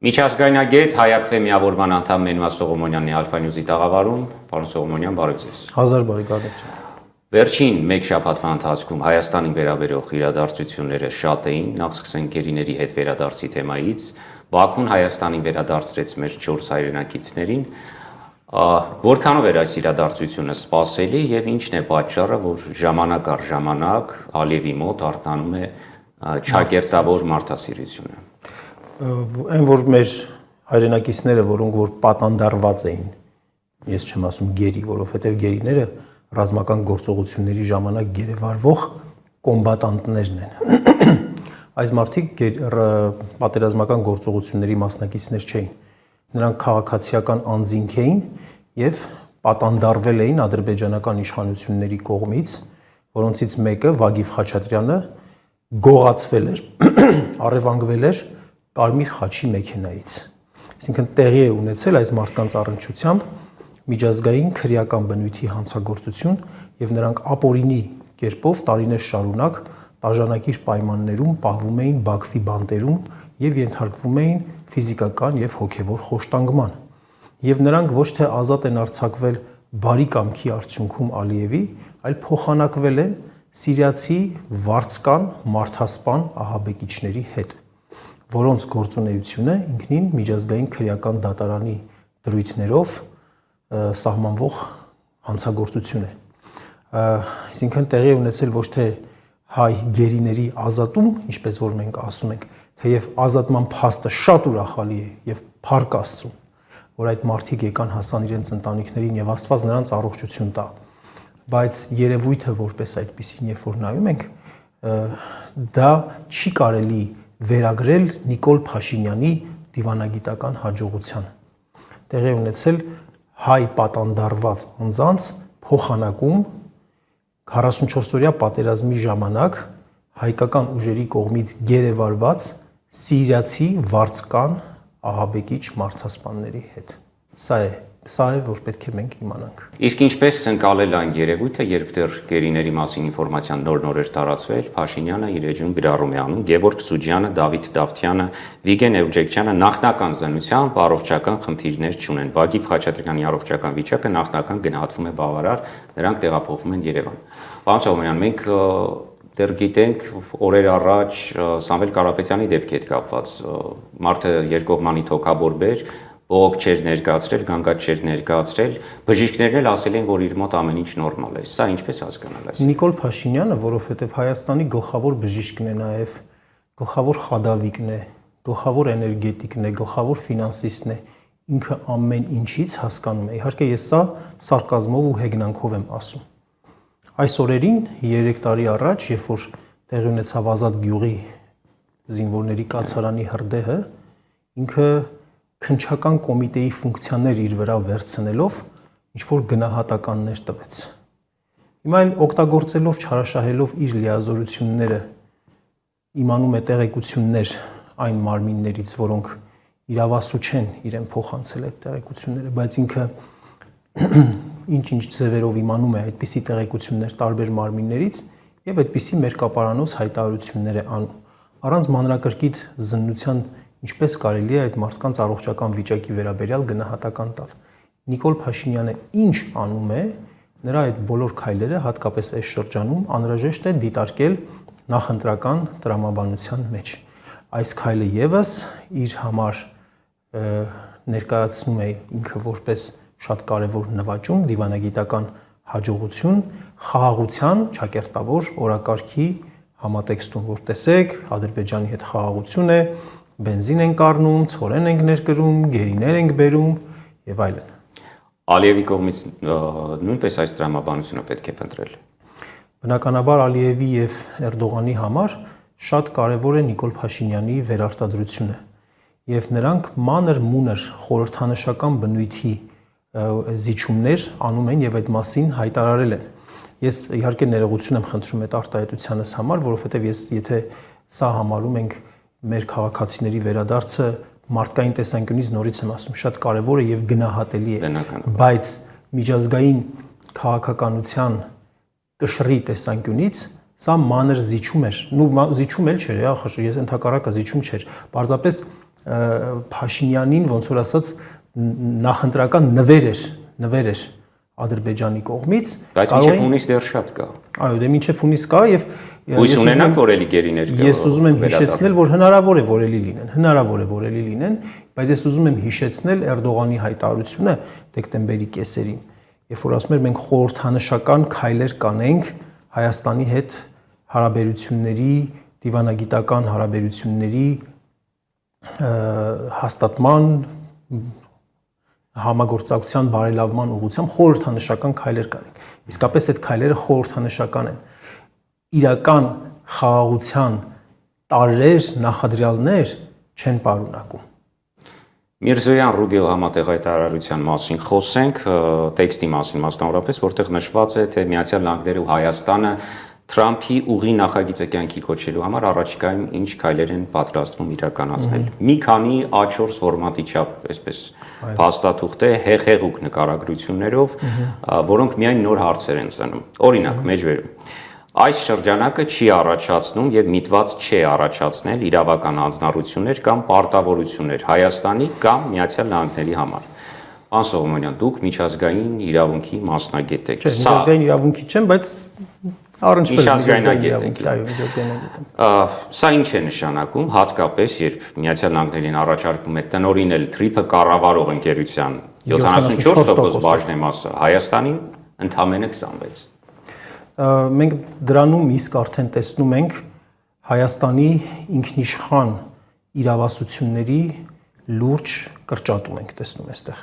Միջազգայնագետ Հայ-Ակվե միավորման անդամ Մենուա Սողոմոնյանի Ալֆա Նյուզի տաղավարում, պարոն Սողոմոնյան, բարև ձեզ։ Հազար բարի ջան։ Վերջին մեկ շաբաթվա ընթացքում Հայաստանին վերաբերող իրադարձությունները շատ էին, նախ սկսենք գերիների հետ վերադարձի թեմայից, Բաքուն Հայաստանին վերադարձրեց մեր 4 հայրենակիցներին, որքանով էր այս իրադարձությունը սպասելի եւ ինչն է պատճառը, որ ժամանակ առ ժամանակ Ալիևի մոտ արտանում է չակերտավոր մարդասիրությունը։ Այն որ մեր հայրենակիցները, որոնք որ պատանդարված էին, ես չեմ ասում գերի, որովհետև գերիները ռազմական գործողությունների ժամանակ գերեվարվող կոմբատանտներն են։ Այս մարդիկ պատերազմական գործողությունների մասնակիցներ չէին։ Նրանք քաղաքացիական անձինք էին եւ պատանդարվել էին ադրբեջանական իշխանությունների կողմից, որոնցից մեկը Վագիվ Խաչատրյանը գողացվել էր, առևանգվել էր Կարմիր խաչի մեքենայից։ Այսինքն տեղի է ունեցել այս մարդկանց առնչությամբ միջազգային քրեական բնույթի հանցագործություն եւ նրանք ապօրինի կերպով տարիներ շարունակ տաժանակիր պայմաններում պահվում էին Բաքվի բանտերում եւ ենթարկվում էին ֆիզիկական եւ հոգեվոր խոշտանգման։ Եվ նրանք ոչ թե ազատ են արձակվել բարի կամքի արդյունքում Ալիևի, այլ փոխանակվել են սիրիացի վարձկան մարդասպան ահաբեկիչների հետ, որոնց գործունեությունը ինքնին միջազգային քրեական դատարանի դրույթներով սահմանվող հանցագործություն է։ Այսինքն տեղի է ունեցել ոչ թե հայ գերիների ազատում, ինչպես որ մենք ասում ենք, թեև ազատման փաստը շատ ուրախալի է եւ փառք Աստծո, որ այդ մարդիկ եկան հասան իրենց ընտանիքներին եւ Աստված նրանց առողջություն տա, բայց երևույթը որպես այդպեսին երբ որ նայում ենք, դա չի կարելի վերագրել Նիկոլ Փաշինյանի դիվանագիտական հաջողությանը։ Տեղի է ունեցել հայ պատանդարված անձանց փոխանակում 44-օրյա պատերազմի ժամանակ հայկական ուժերի կողմից գերեվարված սիրիացի վարձկան ահաբեկիչ մարդասպանների հետ։ Սա է, որ պետք է մենք իմանանք։ Իսկ ինչպես ընկալել այն երևույթը, երբ դեռ գերիների մասին ինֆորմացիան նոր էր տարածվել, Փաշինյանը իր էջում գրառում է անում, Գևորգ Սուջյանը, Դավիթ Դավթյանը, Վիգեն Էվջեկչյանը նախնական զննությամբ առողջական խնդիրներ չունեն։ Վագիվ Խաչատրյանի առողջական վիճակը նախնական գնահատվում է բավարար, նրանք տեղափոխվում են Երևան։ Պարոն Սողոմոնյան, մենք դեռ գիտենք օրեր առաջ Սամվել Կարապետյանի դեպքի հետ կապված մարդը երկկողմանի թոքաբորբ էր, բողոք չէր ներկայացրել, գանգատ չէր ներկայացրել, բժիշկներն էլ ասել են, որ իր մոտ ամեն ինչ նորմալ է։ Սա ինչպես հասկանալ այս։ Նիկոլ Փաշինյանը, որովհետև Հայաստանի գլխավոր բժիշկն է նաև, գլխավոր խադավիկն է, գլխավոր էներգետիկն է, գլխավոր ֆինանսիստն է, ինքը ամեն ինչից հասկանում է։ Իհարկե ես սա սարկազմով ու հեգնանքով եմ ասում։ Այս օրերին 3 տարի առաջ, երբ որ տեղի ունեցավ Ազատ գյուղի զինվորների կացարանի հրդեհը, ինքը քննչական կոմիտեի ֆունկցիաներ իր վրա վերցնելով ինչ-որ գնահատականներ տվեց։ Հիմա այն օգտագործելով, չարաշահելով իր լիազորությունները, իմանում է տեղեկություններ այն մարմիններից, որոնք իրավասու չեն իրեն փոխանցել այդ տեղեկությունները, բայց ինքը ինչ-ինչ ձևերով իմանում է այդպիսի տեղեկություններ տարբեր մարմիններից եւ այդպիսի մերկապարանոց հայտարարություններ է անում։ Առանց մանրակրկիտ զննության ինչպես կարելի է այդ մարդկանց առողջական վիճակի վերաբերյալ գնահատական տալ։ Նիկոլ Փաշինյանը ինչ անում է, նրա այդ բոլոր քայլերը, հատկապես այս շրջանում, անհրաժեշտ է դիտարկել նախընտրական տրամաբանության մեջ։ Այս քայլը եւս իր համար ներկայացնում է ինքը որպես շատ կարևոր նվաճում, դիվանագիտական հաջողություն, խաղաղության չակերտավոր օրակարգի համատեքստում, որ տեսեք, Ադրբեջանի հետ խաղաղություն է, բենզին ենք առնում, ցորեն ենք ներկրում, գերիներ ենք բերում եւ այլն։ Ալիևի կողմից նույնպես այս տրամաբանությունը պետք է փնտրել։ Բնականաբար Ալիևի եւ Էրդողանի համար շատ կարևոր է Նիկոլ Փաշինյանի վերարտադրությունը եւ նրանք մանր-մունր խորհրդանշական բնույթի զիջումներ անում են եւ այդ մասին հայտարարել են։ Ես իհարկե ներողություն եմ խնդրում այդ արտահայտությանս համար, որովհետեւ ես եթե սա համարում ենք մեր քաղաքացիների վերադարձը մարդկային տեսանկյունից նորից եմ ասում, շատ կարևոր է եւ գնահատելի է, բայց միջազգային քաղաքականության կշռի տեսանկյունից սա մանր զիջում էր, զիջում էլ չէր, ախր ես ընդհակառակը զիջում չէր, պարզապես Փաշինյանին ոնց որ ասած նախընտրական նվեր էր Ադրբեջանի կողմից, բայց մինչև հունիս դեռ շատ կա։ Այո, դե մինչև հունիս կա եւ հույս ունենանք, որ էլի գերիներ կա։ Ես ուզում եմ հիշեցնել, որ հնարավոր է որ էլի լինեն, բայց ես ուզում եմ հիշեցնել Էրդողանի հայտարարությունը դեկտեմբերի կեսերին, երբ որ ասում էր մենք խորհրդանշական քայլեր կանենք Հայաստանի հետ հարաբերությունների, դիվանագիտական հարաբերությունների հաստատման, համագործակցության բարելավման ուղղությամբ խորհրդանշական քայլեր կանենք։ Իսկապես այդ քայլերը խորհրդանշական են։ Իրական խաղաղության տարրեր, նախադրյալներ չեն պարունակում։ Միրզոյան-Ռուբիո համատեղ հայտարարության մասին խոսենք, տեքստի մասին մասնավորապես, որտեղ նշված է, թե Միացյալ Նահանգները ու Հայաստանը Թրամփի ուղի նախագիծը կյանքի կոչելու համար առաջիկայում ինչ քայլեր են պատրաստվում իրականացնել։ Մի քանի A4 ֆորմատի չափ, այսպես փաստաթուղթ է, հեղուկ նկարագրություններով, որոնք միայն նոր հարցեր են ծնում։ Օրինակ, մեջբերում այս շրջանակը չի առաջացնում եւ միտված չէ առաջացնել իրավական հանձնառություններ կամ պարտավորություններ Հայաստանի կամ Միացյալ Նահանգների համար։ Պարոն Սողոմոնյան, դուք միջազգային իրավունքի մասնագետ եք։ Չէ, միջազգային իրավունքի չեմ, բայց առնչվել միջազգայնագետ եք։ Այո, միջազգայնագետ եմ։ Սա ինչ է նշանակում, հատկապես երբ Միացյալ Նահանգներին առաջարկվում է տնօրինել TRIP-ը կառավարող ընկերության 74% բաժնեմասը, Հայաստանին ընդամենը 26%։ Մենք դրանում իսկ արդեն տեսնում ենք Հայաստանի ինքնիշխան իրավասությունների լուրջ կրճատում ենք տեսնում այստեղ։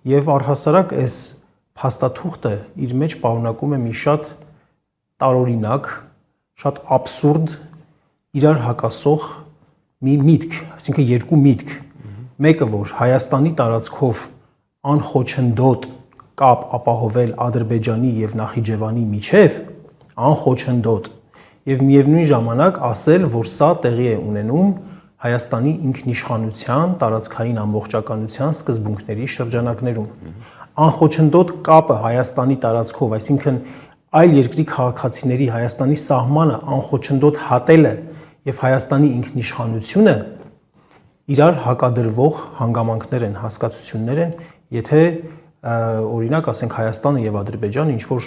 Եվ առհասարակ այս փաստաթուղթը իր մեջ պարունակում է մի շատ տարօրինակ, շատ աբսուրդ, իրար հակասող մի միտք, այսինքն երկու միտք։ Մեկը, որ Հայաստանի տարածքով անխոչնդոտ կապ ապահովել Ադրբեջանի եւ Նախիջևանի միջև, անխոչնդոտ, եւ միևնույն ժամանակ ասել, որ սա տեղի է ունենում Հայաստանի ինքնիշխանության, տարածքային ամբողջականության սկզբունքների շրջանակներում։ Անխոչնդոտ կապը Հայաստանի տարածքով, այսինքն այլ երկրի քաղաքացիների Հայաստանի սահմանը անխոչնդոտ հատելը եւ Հայաստանի ինքնիշխանությունը իրար հակադրվող հանգամանքներ են, հասկացություններ են, եթե օրինակ ասենք Հայաստանը եւ Ադրբեջանը ինչ որ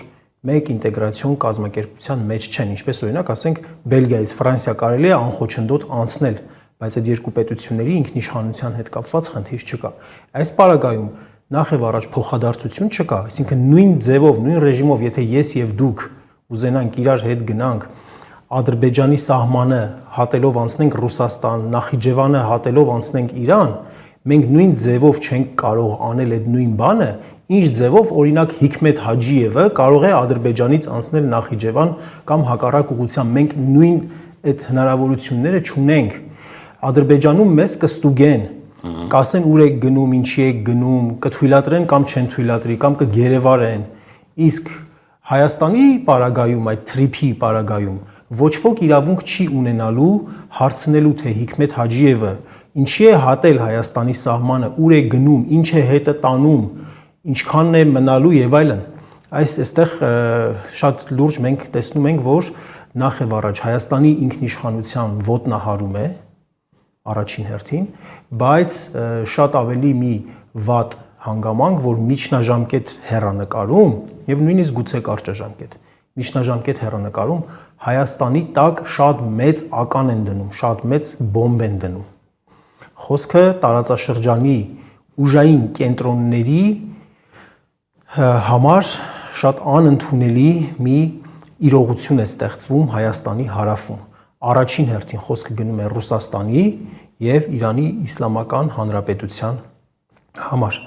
մեկ ինտեգրացիոն կազմակերպության մեջ չեն, ինչպես օրինակ ասենք Բելգիայից Ֆրանսիա կարելի է անխոչնդոտ անցնել, բայց այդ երկու պետությունների ինքնիշխանության հետ կապված խնդիր չկա։ Այս պարագայում նախ եւ առաջ փոխադարձություն չկա, այսինքն նույն ձևով, նույն ռեժիմով, եթե ես եւ դուք ուզենանք իրար հետ գնանք Ադրբեջանի սահմանը հատելով անցնենք Ռուսաստան, Նախիջևանը հատելով անցնենք Իրան, մենք նույն ձևով չենք կարող անել այդ նույն բանը, ինչ ձևով օրինակ Հիկմետ Հաջիևը կարող է Ադրբեջանից անցնել Նախիջևան կամ հակառակ ուղղությամբ, մենք նույն այդ հնարավորությունները չունենք։ Ադրբեջանում մեզ կստուգեն, կասեն ուր եք գնում, ինչի եք գնում, կթույլատրեն կամ չեն թույլատրի կամ կգերեվարեն։ Իսկ Հայաստանի պարագայում, այդ TRIP-ի պարագայում ոչ ոք իրավունք չի ունենալու հարցնելու, թե Հիկմետ Հաջիևը ինչի է հատել Հայաստանի սահմանը, ուր է գնում, ինչ է հետը տանում, ինչքանն է մնալու եւ այլն։ Այստեղ շատ լուրջ մենք տեսնում ենք, որ նախ եւ առաջ Հայաստանի ինքնիշխանության ոտնահարում է առաջին հերթին, բայց շատ ավելի մի վատ հանգամանք, որ միջնաժամկետ հեռանկարում եւ նույնիսկ գուցե կարճաժամկետ միջնաժամկետ հեռանկարում Հայաստանի տակ շատ մեծ ական են դնում, շատ մեծ բոմբ են դնում։ Խոսքը տարածաշրջանի ուժային կենտրոնների համար շատ անընդունելի մի իրողություն է ստեղծվում Հայաստանի հարավում։ Առաջին հերթին խոսքը գնում է Ռուսաստանի եւ Իրանի Իսլամական Հանրապետության համար։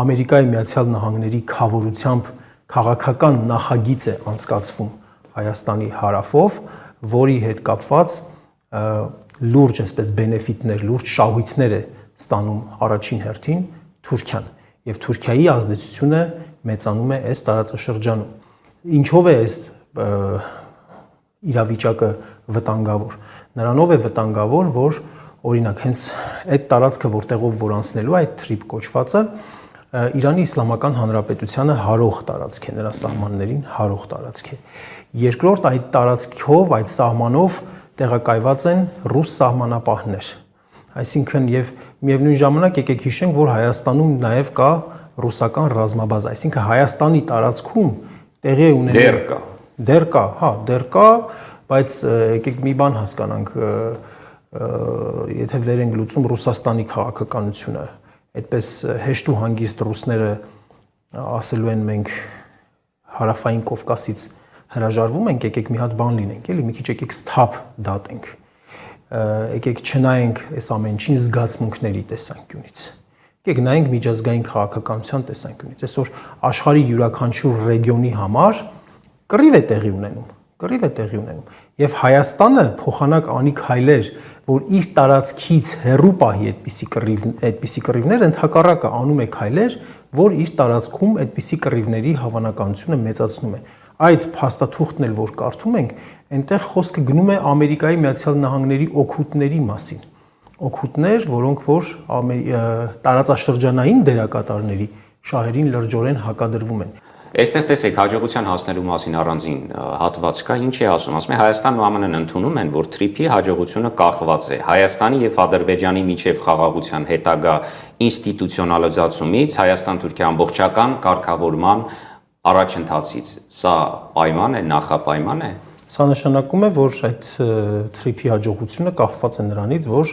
Ամերիկայի Միացյալ Նահանգների խավորությամբ քաղաքական նախագիծ է անցկացվում Հայաստանի հարավով, որի հետ կապված լուրջ այսպես բենեֆիտներ, լուրջ շահույթներ է ստանում առաջին հերթին Թուրքիան եւ Թուրքիայի ազդեցությունը մեծանում է այս տարածաշրջանում։ Ինչով է այս իրավիճակը վտանգավոր։ Նրանով է վտանգավոր, որ օրինակ հենց այդ տարածքը որտեղով որ անցնելու այդ TRIP կոչվածը Իրանի Իսլամական Հանրապետությանը հարող տարածք է, նրա սահմաններին հարող տարածք է։ Երկրորդ այդ տարածքով, այդ սահմանով տեղակայված են ռուս սահմանապահներ։ Այսինքն եւ միևնույն ժամանակ եկեք հիշենք, որ Հայաստանում նաեւ կա ռուսական ռազմաբազա, այսինքն Հայաստանի տարածքում տեղի է ունենում դեռ կա, բայց եկեք մի բան հասկանանք, եթե վեր ենք լուծում Ռուսաստանի քաղաքականությունը, այդպես հեշտ ու հանգիստ ռուսները ասելու են մենք հարավային Կովկասից հրաժարվում ենք, եկեք մի հատ բան լինենք, էլի մի քիչ եկեք սթափ դատենք, եկեք չնայենք այս ամեն ինչին զգացմունքների տեսանկյունից, եկեք նայենք միջազգային քաղաքականության տեսանկյունից, այսօր աշխարհի յուրաքանչյուր ռեգիոնի համար կռիվ է տեղի ունենում, եւ Հայաստանը փոխանակ անի քայլեր, որ իր տարածքից հեռու պահի այդպիսի կռիվներ, ընդհակառակը անում է քայլեր, որ իր տարածքում այդպիսի կռիվների հավանականությունը մեծացնում է։ Այդ փաստաթուղթն էլ որ կարդում ենք, այնտեղ խոսքը գնում է Ամերիկայի Միացյալ Նահանգների օգուտների մասին։ Օգուտներ, որոնք որ տարածաշրջանային դերակատարների շահերին լրջորեն հակադրվում են։ Այստեղ տեսեք հաջողության հասնելու մասին առանձին հատված կա, ինչ է ասում, ասում է Հայաստանն ու ԱՄՆ-ն ընդունում են, որ TRIP-ի հաջողությունը կախված է Հայաստանի եւ Ադրբեջանի միջև խաղաղության հետագա ինստիտուցիոնալիզացումից, Հայաստան-Թուրքիա ամբողջական կարգավորման առաջընթացից։ Սա պայման է, նախապայման է։ Սա նշանակում է, որ այդ TRIP-ի հաջողությունը կախված է նրանից, որ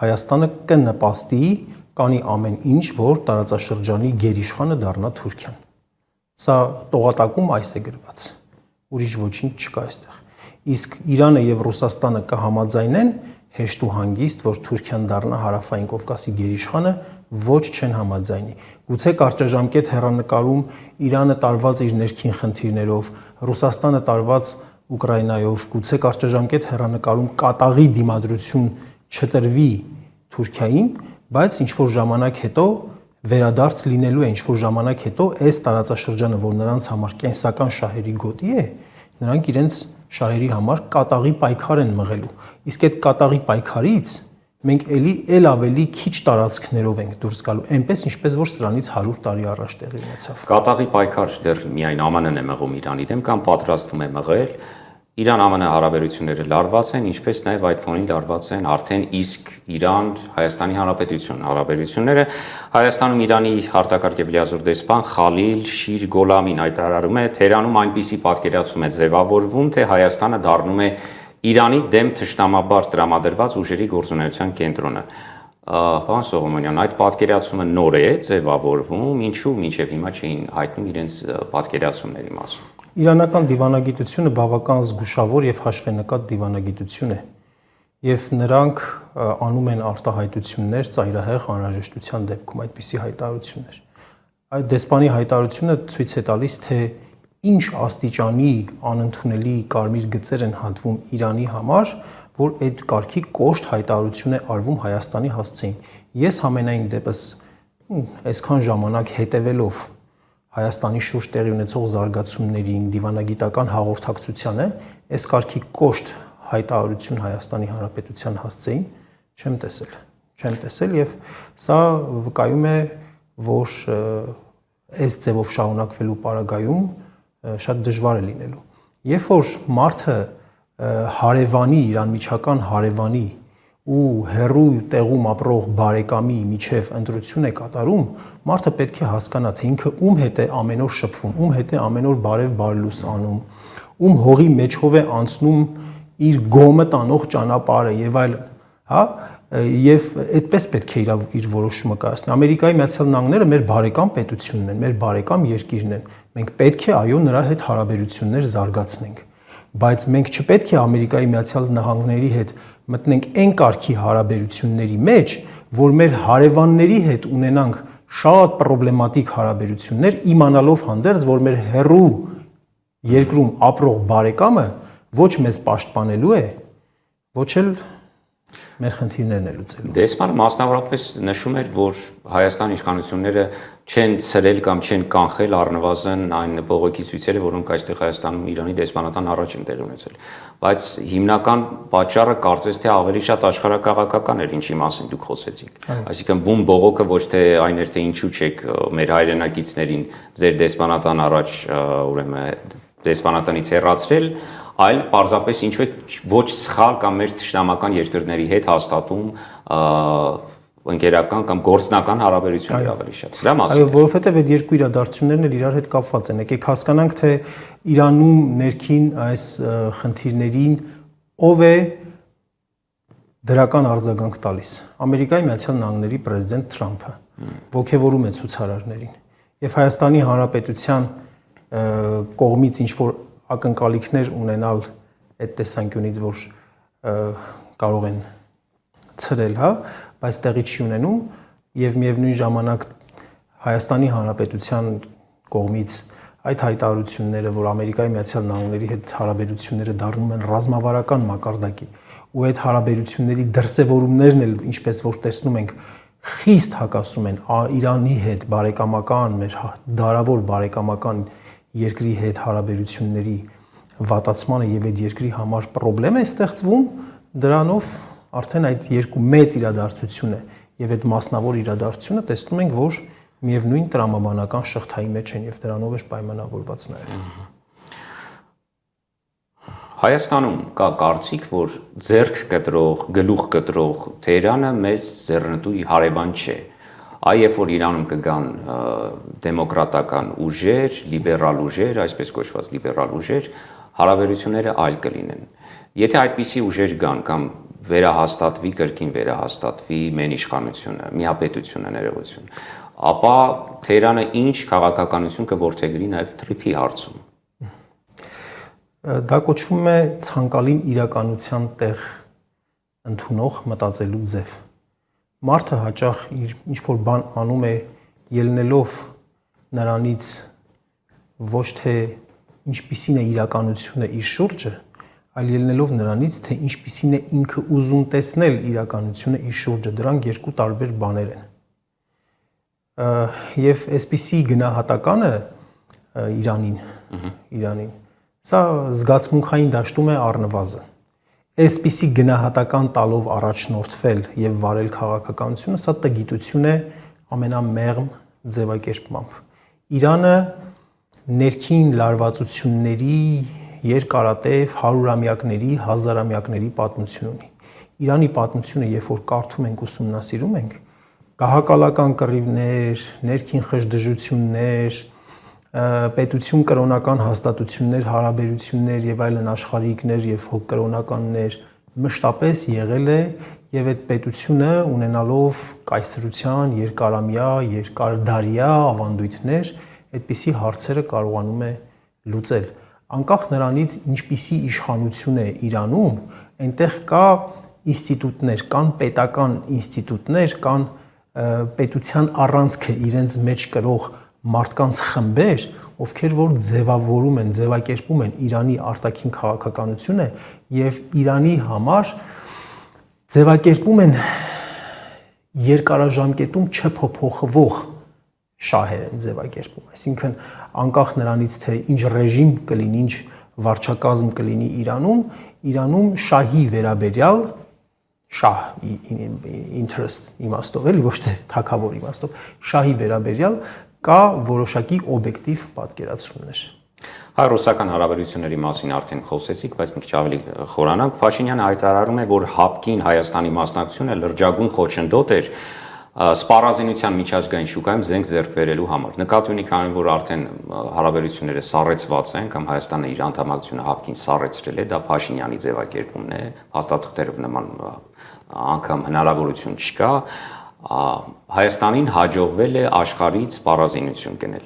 Հայաստանը կնպաստի կանի ամեն ինչ, որ տարածաշրջանի գերիշխանը դառնա Թուրքիան։ Սա տողատակում այս է գրված, ուրիշ ոչինչ չկա այստեղ։ Իսկ Իրանը եւ Ռուսաստանը կհամաձայնեն հեշտ ու հանգիստ, որ Թուրքիան դառնա հարավային Կովկասի գերիշխանը, ոչ չեն համաձայնի։ Գուցե կարճաժամկետ հեռանկարում Իրանը տարված իր ներքին խնդիրներով, Ռուսաստանը տարված Ուկրաինայով, գուցե կարճաժամկետ հեռանկարում կատաղի դիմադրություն չտրվի Թուրքիային, բայց ինչ որ ժամանակ հետո վերադարձ լինելու է, ինչ որ ժամանակ հետո այս տարածաշրջանը, որ նրանց համար կենսական շահերի գոտի է, նրանք իրենց շահերի համար կատաղի պայքար են մղելու։ Իսկ այդ կատաղի պայքարից մենք էլ ավելի քիչ տարածքներով ենք դուրս գալու, այնպես ինչպես որ սրանից 100 տարի առաջ տեղի ունեցավ։ Կատաղի պայքար դեռ միայն ԱՄՆ-ն է մղում Իրանի դեմ կամ պատրաստվում է մղել։ Իրան-ԱՄՆ հարաբերությունները լարված են, ինչպես նաև այդ ֆոնին լարված են արդեն իսկ Իրան-Հայաստանի Հանրապետություն հարաբերությունները։ Հայաստանում Իրանի արտակարգ եւ լիազոր դեսպան Խալիլ Շիր Գոլամին հայտարարում է, Թեհրանում այնպիսի պատկերացում է ձևավորվում, թե Հայաստանը դառնում է Իրանի դեմ թշնամաբար տրամադրված ուժերի գործունեության կենտրոնը։ Պարոն Սողոմոնյան, այդ պատկերացումը նոր է ձևավորվում, ինչու մինչև հիմա չէին հայտնում իրենց պատկերացումների մասին։ Իրանական դիվանագիտությունը բավական զգուշավոր եւ հաշվենկատ դիվանագիտություն է եւ նրանք անում են արտահայտություններ ծայրահեղ անհրաժեշտության դեպքում այդպիսի հայտարարություններ։ Այդ դեսպանի հայտարարությունը ցույց է տալիս, թե ինչ աստիճանի անընդունելի կարմիր գծեր են հատվում Իրանի համար, որ այդ կարգի կոշտ հայտարարություն է արվում Հայաստանի հասցեին։ Ես համենայն դեպս այսքան ժամանակ հետևելով Հայաստանի շուրջ տեղի ունեցող զարգացումներին, դիվանագիտական հաղորդակցությանը, այս կարգի կոշտ հայտարարություն Հայաստանի Հանրապետության հասցեին չեմ տեսել եւ սա վկայում է, որ այս ձևով շարունակվելու պարագայում շատ դժվար է լինելու։ Երբ որ մարդը հարևանի, իրանմիջական հարևանի ու հերու տեղում ապրող բարեկամի միջև ընտրություն է կատարում, մարդը պետք է հասկանա, թե ինքը ում հետ է ամեն օր շփվում, ում հետ է ամեն օր բարև բարլուս անում, ում հողի մեջով է անցնում իր գոմը տանող ճանապարհը եւ այլն, հա, եւ այդպես պետք է իր որոշումը կայացնի։ Ամերիկայի Միացյալ Նահանգները մեր բարեկամ պետությունն են, մեր բարեկամ երկիրն են։ Մենք պետք է այո նրա հետ հարաբերություններ զարգացնենք, բայց մենք չպետք է Ամերիկայի Միացյալ Նահանգների հետ մտնենք այն կարգի հարաբերությունների մեջ, որ մեր հարևանների հետ ունենանք շատ պրոբլեմատիկ հարաբերություններ, իմանալով հանդերձ, որ մեր հեռու երկրում ապրող բարեկամը ոչ մեզ պաշտպանելու է, ոչ էլ մեր խնդիրներն է լուծելու։ Դեսպանը մասնավորապես նշում էր, որ Հայաստանի իշխանությունները չեն ցրել կամ չեն կանխել առնվազն այն բողոքի ցույցերը, որոնք այստեղ Հայաստանում Իրանի դեսպանատան առաջ են տեղի ունեցել։ Բայց հիմնական պատճառը կարծես թե ավելի շատ աշխարհակաղակական էր, ինչի մասին դուք խոսեցիք։ Այսինքն բում բողոքը ոչ թե այն էր, թե ինչու չեք մեր հայրենակիցներին ձեր դեսպանատան առաջ ուրեմն դեսպանատնից հեռացրել, այլ պարզապես ինչու է ոչ սխալ կամ մեր ճշտամական երկրների հետ հաստատում ընկերական կամ գործնական հարաբերություններ ավելի շատ։ Սրա մասին։ Այո, որովհետև այդ երկու իրադարձություններն էլ իրար հետ կապված են։ Եկեք հասկանանք, թե Իրանում ներքին այս խնդիրներին ով է դրական արձագանք տալիս։ Ամերիկայի Միացյալ Նահանգների պրեզիդենտ Թրամփը ոգևորում է ցուցարարներին։ Եվ Հայաստանի Հանրապետության կողմից ինչ որ ակնկալիքներ ունենալ այդ տեսանկյունից, որ կարող են ցրել, հա, բայց տեղի չի ունենում եւ միևնույն ժամանակ Հայաստանի Հանրապետության կողմից այդ հայտարարությունները, որ Ամերիկայի Միացյալ Նահանգների հետ հարաբերությունները դառնում են ռազմավարական մակարդակի ու այդ հարաբերությունների դրսևորումներն էլ ինչպես որ տեսնում ենք խիստ հակասում են Իրանի հետ բարեկամական, մեր դարավոր բարեկամական երկրի հետ հարաբերությունների վատացմանը եւ այդ երկրի համար խնդրեմ է ստեղծվում, դրանով արդեն այդ երկու մեծ իրադարձությունը եւ այդ մասնավոր իրադարձությունը տեսնում ենք, որ միևնույն տրամաբանական շղթայի մեջ են եւ դրանով է պայմանավորված նաեւ։ Հայաստանում կա կարծիք, որ ձեռք կտրող, գլուխ կտրող Թեհրանը մեծ ձեռնտու հարևան չէ։ Այ երբ որ Իրանում կգան դեմոկրատական ուժեր, լիբերալ ուժեր, այսպես կոչված լիբերալ ուժեր, հարաբերությունները այլ կլինեն։ Եթե այդպիսի ուժեր գան կամ վերահաստատվի, կրկին վերահաստատվի մեն իշխանությունը, միապետությունը, ներողություն, ապա Թեհրանը ինչ քաղաքականություն կորդեգրի նաև թրիփի հարցում։ Դա կոչվում է ցանկալին իրականության տեղ ընդունող մտածելու ձև։ Մարդը հաճախ ինչ որ բան անում է ելնելով նրանից ոչ թե ինչպիսին է իրականությունը իր շուրջը, այլ ելնելով նրանից, թե ինչպիսին է ինքը ուզում տեսնել իրականությունը իր շուրջը, դրանք երկու տարբեր բաներ են։ Եվ այսպիսի գնահատականը Իրանին, սա զգացմունքային դաշտում է առնվազն։ Այսպիսի գնահատական տալով առաջնորդվել եւ վարել քաղաքականությունը, սա տգիտություն է ամենամեղմ ձևակերպմամբ։ Իրանը ներքին լարվածությունների երկարատև հարյուրամյակների, հազարամյակների պատմություն ունի։ Իրանի պատմությունը, երբ որ կարդում ենք, ուսումնասիրում ենք, գահակալական կռիվներ, ներքին խժդժություններ, պետություն կրոնական հաստատություններ, հարաբերություններ եւ այլն աշխարհիկներ եւ կրոնականներ մշտապես եղել է եւ այդ պետությունը ունենալով կայսրության երկարամյա, երկարդարյա ավանդույթներ, այդպիսի հարցերը կարողանում է լուծել։ Անկախ նրանից ինչպիսի իշխանություն է Իրանում, այնտեղ կա ինստիտուտներ, կան պետական ինստիտուտներ, կան պետության առանցքը իրենց մեջ կրող մարդկանց խմբեր, ովքեր որ ձևավորում են, ձևակերպում են Իրանի արտաքին քաղաքականությունը եւ Իրանի համար ձևակերպում են երկարաժամկետում չփոփոխվող շահեր են ձևակերպում, այսինքն անկախ նրանից թե ինչ ռեժիմ կլինի, ինչ վարչակազմ կլինի Իրանում շահի վերաբերյալ շահ interest իմաստով էլի ոչ թե թագավոր իմաստով շահի վերաբերյալ կա որոշակի օբյեկտիվ պատկերացումներ։ Հայ-ռուսական հարաբերությունների մասին արդեն խոսեցիք, բայց մի քիչ ավելի խորանանք։ Փաշինյանը հայտարարում է, որ ՀԱՊԿ-ին Հայաստանի մասնակցությունը լրջագույն խոչընդոտ էր սպառազինության միջազգային շուկայում զենք ձեռք բերելու համար։ Նկատի ունի, քանի որ արդեն հարաբերությունները սառեցված են կամ Հայաստանը իր անդամակցությունը ՀԱՊԿ-ին սառեցրել է, դա Փաշինյանի ձևակերպումն է, հաստատություններով նման անգամ հնարավորություն չկա։ Հայաստանին հաջողվել է աշխարհից սպառազինություն գնել։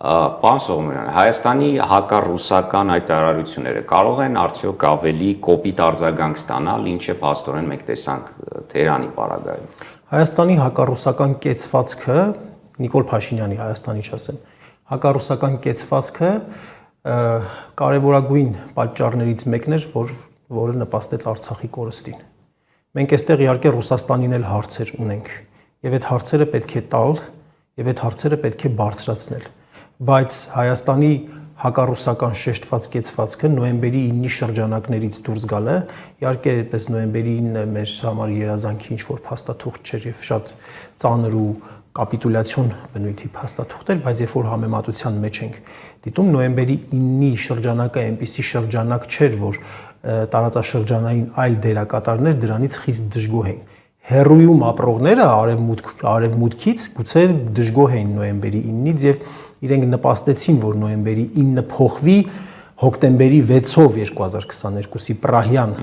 Պարոն Սողոմոնյան, Հայաստանի հակառուսական հայտարարությունները կարող են արդյոք ավելի կոպիտ արձագանք ստանալ, ինչը փաստորեն մենք տեսանք Թեհրանի պարագայում։ Հայաստանի հակառուսական կեցվածքը, Նիկոլ Փաշինյանի Հայաստանի չասեմ, հակառուսական կեցվածքը կարևորագույն պատճառներից մեկն էր, որը նպաստեց Արցախի կորստին։ Մենք այստեղ իհարկե Ռուսաստանին էլ հարցեր ունենք, եւ այդ հարցերը պետք է տալ, եւ այդ հարցերը պետք է բարձրացնել, բայց Հայաստանի հակառուսական շեշտված կեցվածքը նոյեմբերի 9-ի շրջանակներից դուրս գալը, իհարկե այդպես նոյեմբերի 9-ը մեր համար երազանքի ինչ որ փաստաթուղթ չէր եւ շատ ծանր ու կապիտուլյացիոն բնույթի փաստաթուղթեր, բայց երբ որ համեմատության մեջ ենք դիտում, նոյեմբերի 9-ի շրջանակը այնպիսի շրջանակ չէր, որ տարածաշրջանային այլ դերակատարներ դրանից խիստ դժգոհ էին։ Հերույում ապրողները արևմուտքից գուցե դժգոհ էին նոյեմբերի 9-ից եւ իրենք նպաստեցին, որ նոյեմբերի 9-ը փոխվի հոկտեմբերի 6-ով 2022-ի պրահյան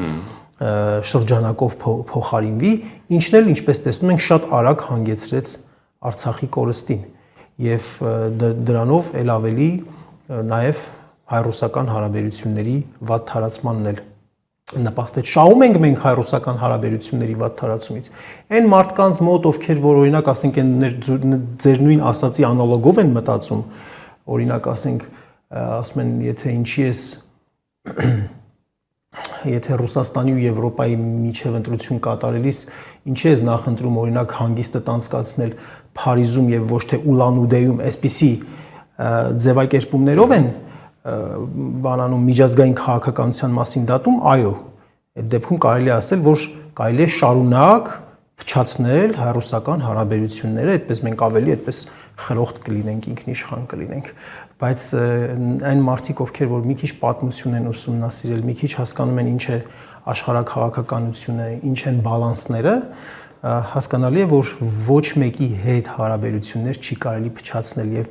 շրջանակով փոխարինվի, ինչն էլ ինչպես տեսնում ենք շատ արագ հանգեցրեց Արցախի կորստին եւ դրանով ել ավելի նաեւ հայ-ռուսական հարաբերությունների վատ թարացմանն էլ նպաստեց։ Շահում ենք մենք հայ-ռուսական հարաբերությունների վատ թարացումից։ Այն մարդկանց մոտ, ովքեր որ օրինակ ասենք ձեր նույն ասացի անալոգով են մտածում, օրինակ ասենք ասում են, եթե Ռուսաստանի ու Եվրոպայի միջև ընտրություն կատարելիս ինչի ես նախընտրում օրինակ հանգիստը անցկացնել Փարիզում եւ ոչ թե Ուլան-Ուդեյում, այսպիսի ձևակերպումներով են բանանում միջազգային քաղաքականության մասին դատում, այո, այդ դեպքում կարելի է ասել, որ կարելի է շարունակ փչացնել հայ-ռուսական հարաբերությունները, այդպես մենք ավելի այդպես խրոխտ կլինենք, ինքնիշխան կլինենք, բայց այն մարդիկ, ովքեր որ մի քիչ պատմություն են ուսումնասիրել, մի քիչ հասկանում են ինչ է աշխարհաքաղաքականությունը, ինչ են բալանսները, հասկանալի է, որ ոչ մեկի հետ հարաբերություններ չի կարելի փչացնել եւ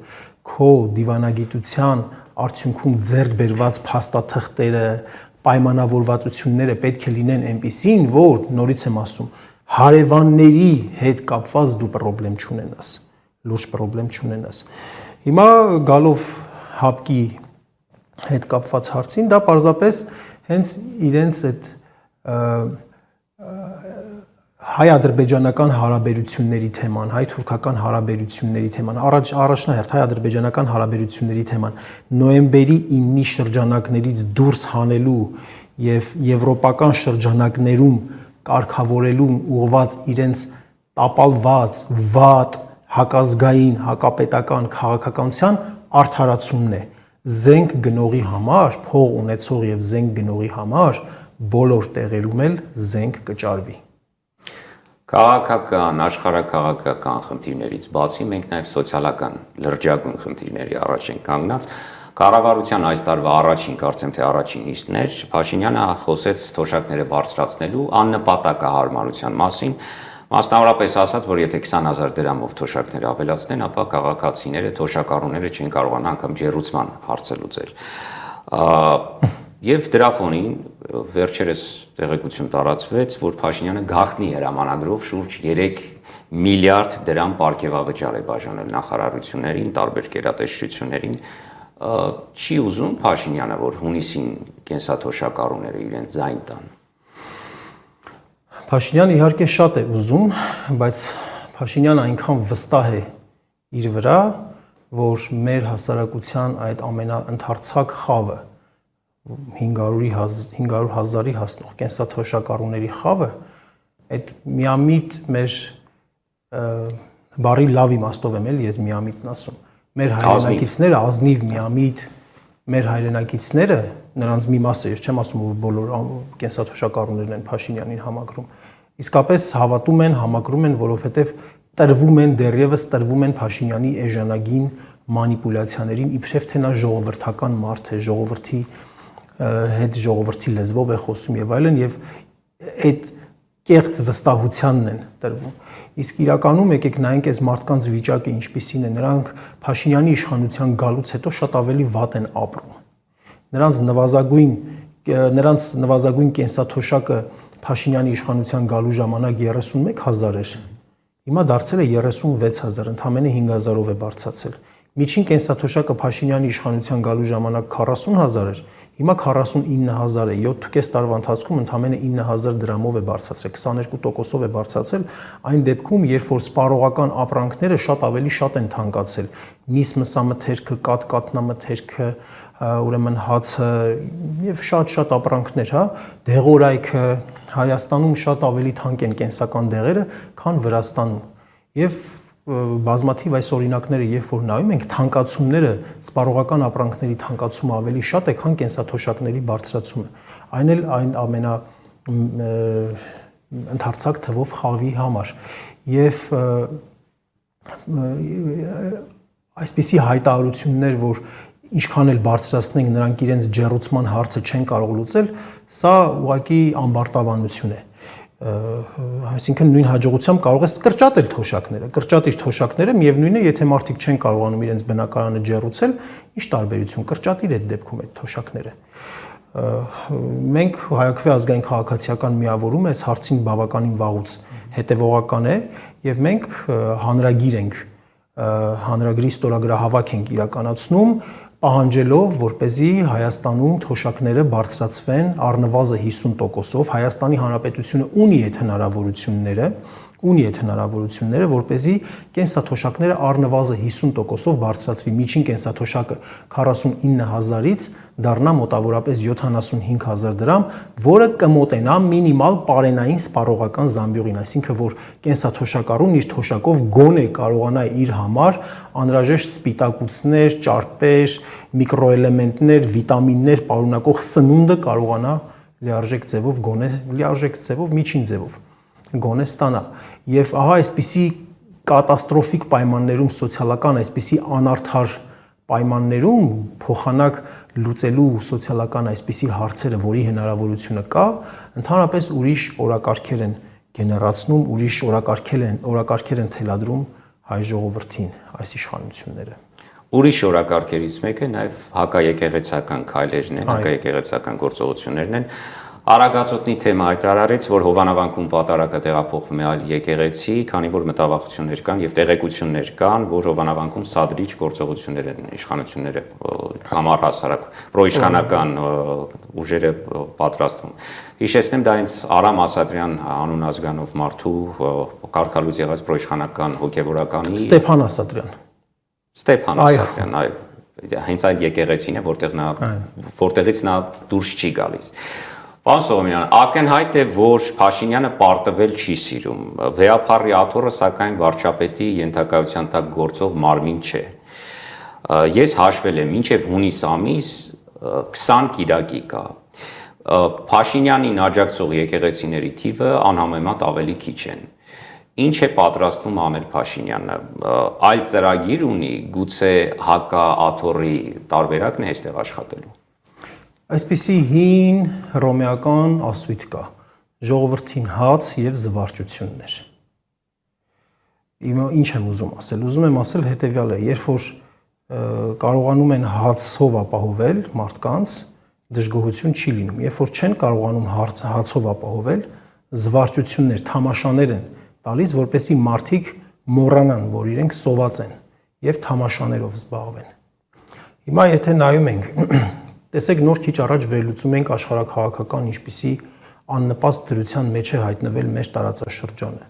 քո դիվանագիտության արդյունքում ձեռք բերված փաստաթղթերը, պայմանավորվածությունները պետք է լինեն այնպիսին, որ նորից եմ ասում, հարևանների հետ կապված դու խնդրեմ չունենաս, լուրջ խնդրեմ չունենաս։ Հիմա գալով հապկի հետ կապված հարցին, դա պարզապես հենց իրենց այդ հայ-ադրբեջանական հարաբերությունների թեման, հայ-թուրքական հարաբերությունների թեման, առաջնահերթ հայ-ադրբեջանական հարաբերությունների թեման նոյեմբերի 9-ի շրջանակներից դուրս հանելու եւ եվրոպական շրջանակներում կարգավորելու ուղղված իրենց տապալված, վատ, հակազգային, հակապետական քաղաքականության արդարացումն է։ Զենք գնողի համար, փող ունեցող եւ զենք գնողի համար բոլոր տեղերում էլ զենք կճարվի։ Քաղաքական, աշխարհաքաղաքական խնդիրներից բացի մենք նաև սոցիալական լրջագույն խնդիրների առաջ ենք կանգնած։ Կառավարության այս տարվա առաջին, կարծեմ թե առաջին նիստներ Փաշինյանը խոսեց թոշակները բարձրացնելու աննպատակահարմարության մասին, մասնավորապես ասաց, որ եթե 20,000 դրամով թոշակներ ավելացնեն, ապա քաղաքացիները, թոշակառուները չեն կարողանա անգամ ջեռուցման հարցը լուծել։ Եվ դրա ֆոնին վերջերս տեղեկություն տարածվեց, որ Փաշինյանը գաղտնի հրամանագրով շուրջ 3 միլիարդ դրամ պարգևավճար է բաժանել նախարարություններին, տարբեր գերատեսչություններին, չի ուզում Փաշինյանը, որ հունիսին կենսաթոշակառուները իրենց ձայն տան։ Փաշինյանը իհարկե շատ է ուզում, բայց Փաշինյանը այնքան վստահ է իր վրա, որ մեր հասարակության այդ ամենաընդարձակ խավը 500,000-ի հասնող կենսաթոշակառուների խավը այդ միամիտ մեր բարի լավ իմաստով եմ ես միամիտն ասում մեր հայրենակիցները ազնիվ միամիտ մեր հայրենակիցները նրանց մի մասը ես չեմ ասում որ բոլոր կենսաթոշակառուներն են Փաշինյանին համակրում իսկապես հավատում են համակրում են որովհետև դեռևս տրվում են Փաշինյանի էժանագին մանիպուլյացիաներին իբրև թե նա ժողովրդական մարդ է ժողովրդի հետ ժողովրդի լեզվով է խոսում եւ այլն եւ այդ կեղծ վստահությանն են տրվում իսկ իրականում եկեք նայենք այս մարդկանց վիճակը ինչպիսին է նրանք Փաշինյանի իշխանության գալուց հետո շատ ավելի վատ են ապրում նրանց նվազագույն կենսաթոշակը Փաշինյանի իշխանության գալու ժամանակ 31,000 էր հիմա դարձել է 36,000 ընդամենը 5,000-ով է բարձրացել Միջին կենսաթոշակը Փաշինյանի իշխանության գալու ժամանակ 40,000 էր, հիմա 49,000 է, 7.5 տարվա ընթացքում ընդամենը 9,000 դրամով է բարձրացել, 22%-ով է բարձրացել, այն դեպքում, երբ որ սպառողական ապրանքները շատ ավելի շատ են թանկացել, միս մսամթերքը, կաթնամթերքը, ուրեմն հացը եւ շատ ապրանքներ, հա, դեղորայքը Հայաստանում շատ ավելի թանկ են կենսական դեղերը, քան Վրաստանում։ Եվ բազմաթիվ այս օրինակները երբ որ նայում ենք թանկացումները սպառողական ապրանքների թանկացումը ավելի շատ է քան կենսաթոշակների բարձրացումը այն էլ այն ամենա ընդարձակ թվով խավի համար եւ այսպիսի հայտարարություններ, որ ինչքան էլ բարձրացնենք նրանք իրենց ջեռուցման հարցը չեն կարող լուծել, սա ուղղակի ամբարտավանություն է։ Այսինքն նույն հաջողությամբ կարող է կրճատել թոշակները։ Կրճատիչ թոշակները միևնույն է, եթե մարդիկ չեն կարողանում իրենց բնակարանը ջեռուցել, ինչ տարբերություն կրճատիր այդ դեպքում այդ թոշակները։ Մենք Հայաքվե ազգային քաղաքացիական միավորումը այս հարցին բավականին վաղուց հետևողական է եւ մենք հանրագիր ենք, հանրագրի ստորագրահավաք ենք իրականացնում, պահանջելով, որպեսզի Հայաստանում թոշակները բարձրացվեն առնվազն 50%-ով, Հայաստանի Հանրապետությունը ունի այդ հնարավորությունները, որպեսզի կենսաթոշակները առնվազն 50%-ով բարձրացվի, միջին կենսաթոշակը 49000-ից դառնա մոտավորապես 75000 դրամ, որը կմոտենա մինիմալ պարենային սպառողական զամբյուղին, այսինքն որ կենսաթոշակառուն իր թոշակով գոնե կարողանա իր համար անհրաժեշտ սպիտակուցներ, ճարպեր, միկրոէլեմենտներ, վիտամիններ պարունակող սնունդը կարողանա լիարժեք ձևով գոնե լիարժեք ձևով միջին ձևով գոնե ստանա։ Եվ ահա այսպիսի կատաստրոֆիկ պայմաններում սոցիալական այսպիսի անարդար պայմաններում փոխանակ լուծելու սոցիալական այսպիսի հարցերը, որի հնարավորությունը կա, ընդհանրապես ուրիշ օրակարգեր են գեներացնում, ուրիշ օրակարգեր են թելադրում հայ ժողովրդին այս իշխանությունները։ Ուրիշ օրակարգերից մեկը նաև հակաեկեղեցական քայլերն են, հակաեկեղեցական գործողություններն են։ Արագածոտնի թեմա հայտարարեց, որ Հովանավանքում պատարակը տեղափոխվում է այլ եկեղեցի, քանի որ մտավախություններ կան եւ տեղեկություններ կան, որ Հովանավանքում սադրիչ գործողություններ են իշխանությունները համար հասարակ պրոիշխանական ուժերը պատրաստվում։ Հիշեցնեմ, դա հենց Արամ Ասատրյան անուն ազգանով մարդու կարգալույց եղած պրոիշխանական հոգեվորականի Ստեփան Ասատրյան, այո, հենց այդ եկեղեցին է, որտեղից նա դուրս չի գալիս։ Պարոն Սողոմոնյան, ակնհայտ է, որ Փաշինյանը պարտվել չի սիրում։ Վեհափառի աթոռը, սակայն վարչապետի ենթակայության տակ գործող մարմին չէ։ Ես հաշվել եմ, մինչև հունիս ամիս 20 կիրակի կա։ Փաշինյանին աջակցող եկեղեցիների թիվը անհամեմատ ավելի քիչ են։ Ինչ է պատրաստվում անել Փաշինյանը։ Այլ ծրագիր ունի, գուցե հակաաթոռի տարբերակն է այստեղ աշխատելու։ Այսպիսի հին հռոմեական ասույթ կա. ժողովրդին հաց եւ զվարճություններ։ Ինչ եմ ուզում ասել։ Ուզում եմ ասել հետեւյալը, երբ որ կարողանում են հացով ապահովել մարդկանց, դժգոհություն չի լինում։ Երբ որ չեն կարողանում հացով ապահովել, զվարճություններ, թամաշաներ են տալիս, որպեսզի մարդիկ մոռանան, որ իրենք սոված են եւ թամաշաներով զբաղվեն։ Հիմա եթե նայում ենք, տեսեք նոր քիչ առաջ վերլուծում ենք աշխարհակաղակական ինչպիսի աննպաստ դրության մեջ է հայտնվել մեր տարածաշրջանը։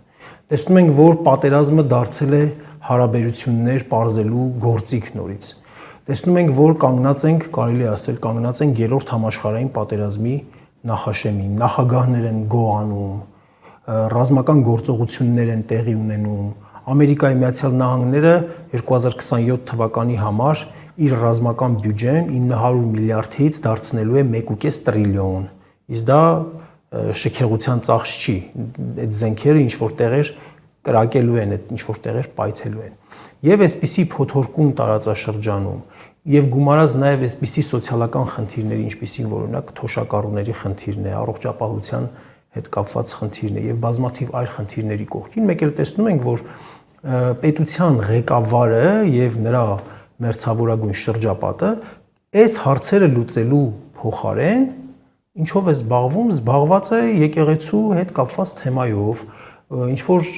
Տեսնում ենք, որ պատերազմը դարձել է հարաբերություններ պարզելու գործիք նորից։ Տեսնում ենք, որ կանգնած ենք, կարելի է ասել, կանգնած ենք երրորդ համաշխարհային պատերազմի նախաշեմին, նախագահներ են գողանում, ռազմական գործողություններ են տեղի ունենում։ Ամերիկայի Միացյալ Նահանգները 2027 թվականի համար իր ռազմական բյուջեն 900 միլիարդից դարձնելու է 1.5 տրիլիոն։ Իսկ դա շքեղության ծախս չի։ Այդ զենքերը ինչ որ տեղեր կրակելու են, այդ ինչ որ տեղեր պայթելու են։ Եվ այսպիսի փոթորկուն տարածաշրջանում եւ գումարած նաեւ այսպիսի սոցիալական խնդիրների, ինչպիսին որ օրինակ թոշակառուների խնդիրն է, առողջապահության հետ կապված խնդիրն է եւ բազմաթիվ այլ խնդիրների կողքին մեկ էլ տեսնում ենք, որ պետության ղեկավարը եւ նրա մերձավորագույն շրջապատը այս հարցերը լուծելու փոխարեն ինչով է զբաղված է եկեղեցու հետ կապված թեմայով, ինչ որ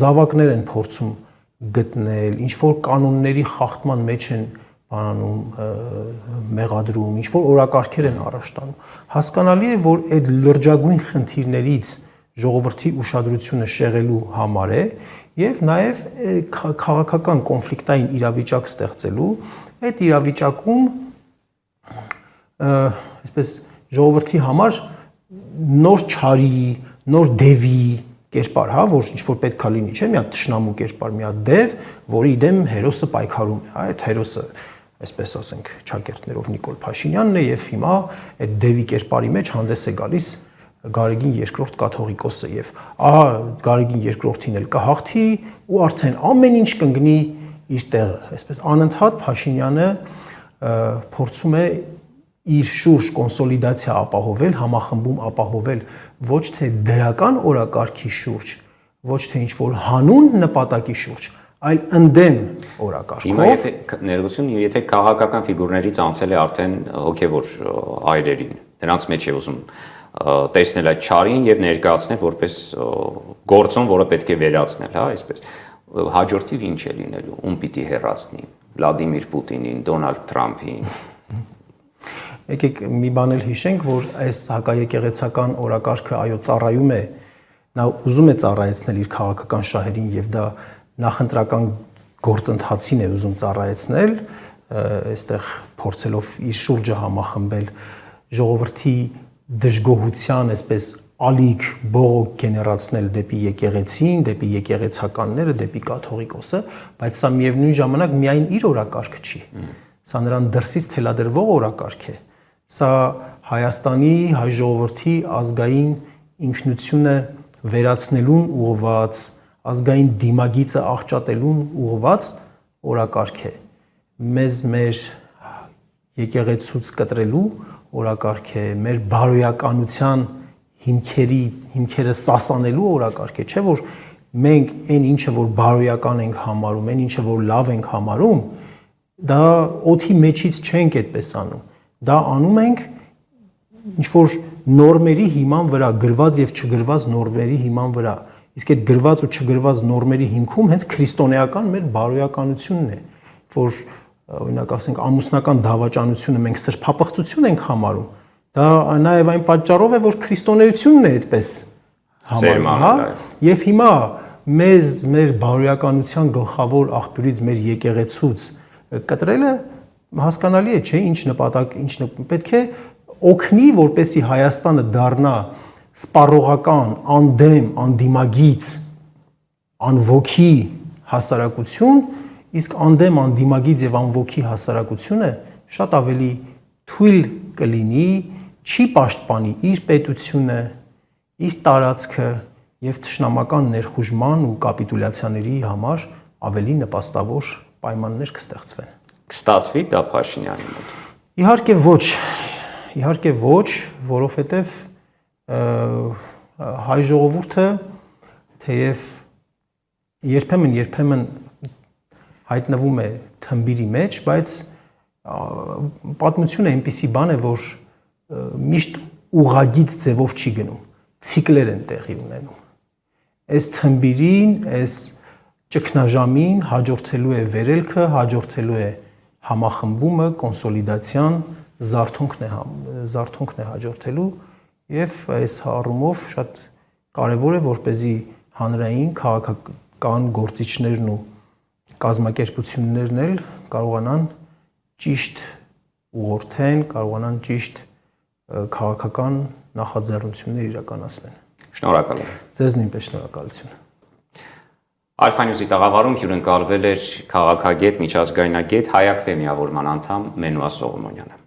զավակներ են փորձում գտնել, ինչ որ կանոնների խախտման մեջ են բանանում, մեղադրում, ինչ որ օրակարգեր են առաջ տանում։ Հասկանալի է, որ այդ լրջագույն խնդիրներից ժողովրդի ուշադրությունը շեղելու համար է եւ նաեւ քաղաքական կոնֆլիկտային իրավիճակ ստեղծելու, այդ իրավիճակում այսպես ժողովրդի համար նոր չարի, նոր դևի կերպար, հա, որ ինչ որ պետքա լինի, չէ՞, մի հատ թշնամու կերպար, մի հատ դև, որի դեմ հերոսը պայքարում է, այդ հերոսը, այսպես ասենք, ճակերտներով Նիկոլ Փաշինյանն է եւ հիմա այդ դևի կերպարի մեջ հանդես է գալիս Գարեգին II կաթողիկոսը եւ ահա Գարեգին II-ին էլ կհաղթի ու արդեն ամեն ինչ կընկնի իր տեղը, այսպես անընդհատ Փաշինյանը փորձում է իր շուրջ կոնսոլիդացիա ապահովել, համախմբում ապահովել ոչ թե դրական օրակարգի շուրջ, ոչ թե ինչ որ հանուն նպատակի շուրջ, այլ ընդդեմ օրակարգով։ Հիմա եթե քաղաքական ֆիգուրներից անցել է արդեն հոգևոր այրերին, նրանց մեջ է ուզում տեսնել այդ չարին եւ ներկայացնել որպես գործոն, որը պետք է վերացնել, հա, այսպես։ Հաջորդիվ ինչ է լինելու, ում պիտի հեռացնի, Վլադիմիր Պուտինին, Դոնալդ Թրամփին։ Եկեք մի բան էլ հիշենք, որ այս հակաեկեղեցական օրակարգը այո ծառայում է, նա ուզում է ծառայեցնել իր քաղաքական շահերին եւ դա նախընտրական գործընթացին է ուզում ծառայեցնել, այստեղ փորձելով իր շուրջը համախմբել ժողովրդի դժգոհության, այսպես ալիք բողոք գեներացնել դեպի եկեղեցին, դեպի եկեղեցականները, դեպի կաթողիկոսը, բայց սա միևնույն ժամանակ միայն իր օրակարգը չի։ Սա նրան դրսից թելադրվող օրակարգ է։ Սա Հայաստանի հայ ժողովրդի ազգային ինքնությունը վերացնելուն ուղղված, ազգային դիմագիծը աղճատելուն ուղղված օրակարգ է։ Մեզ մեր եկեղեցուց կտրելու օրակարգ է, մեր բարոյականության հիմքերը սասանելու օրակարգ է, չէ՞ որ մենք այն ինչը որ բարոյական ենք համարում, այն ինչը որ լավ ենք համարում, դա օդի մեջից չենք այդպես անում։ Դա անում ենք ինչ որ նորմերի հիման վրա, գրված եւ չգրված նորմերի հիման վրա։ Իսկ այդ գրված ու չգրված նորմերի հիմքում հենց քրիստոնեական մեր բարոյականությունն է, որ օրինակ ասենք ամուսնական դավաճանությունը մենք սրբապղծություն ենք համարում, դա նաև այն պատճառով է, որ քրիստոնեությունն է այդպես համարում, հա, եւ հիմա մեզ մեր բարոյականության գլխավոր աղբյուրից մեր եկեղեցուց կտրելը հասկանալի է, չէ՞, ինչ նպատակ, պետք է օգնի, որպեսզի Հայաստանը դառնա սպառողական, անդեմ, անդիմագիծ, անվոքի հասարակություն, իսկ անդեմ, անդիմագիծ եւ անվոքի հասարակությունը շատ ավելի թույլ կլինի, չի պաշտպանի իր պետությունը, իր տարածքը եւ թշնամական ներխուժման ու կապիտուլյացիաների համար ավելի նպաստավոր պայմաններ կստեղծվեն։ Կստացվի դա Փաշինյանի մոտ։ Իհարկե ոչ, որովհետեւ հայ ժողովուրդը թեև երբեմն հայտնվում է թմբիրի մեջ, բայց պատմությունը այնպիսի բան է, որ միշտ ուղղագիծ ձևով չի գնում, ցիկլեր են տեղի ունենում։ Այս թմբիրին, այս ճգնաժամին հաջորդելու է վերելքը, հաջորդելու է համախմբումը, կոնսոլիդացիան, զարթոնքն է հաջորդելու եւ այս առումով շատ կարեւոր է, որպեսզի հանրային քաղաքական գործիչներն ու կազմակերպություններն էլ կարողանան ճիշտ ուղղորդեն, կարողանան ճիշտ քաղաքական նախաձեռնություններ իրականացնել։ Շնորհակալ եմ։ Ձեզ նույնպես շնորհակալություն։ Alpha News-ի տաղավարում հյուրընկալվել էր քաղաքագետ, միջազգայնագետ, Հայ ակվե միավորման անդամ Մենուա Սողոմոնյանը։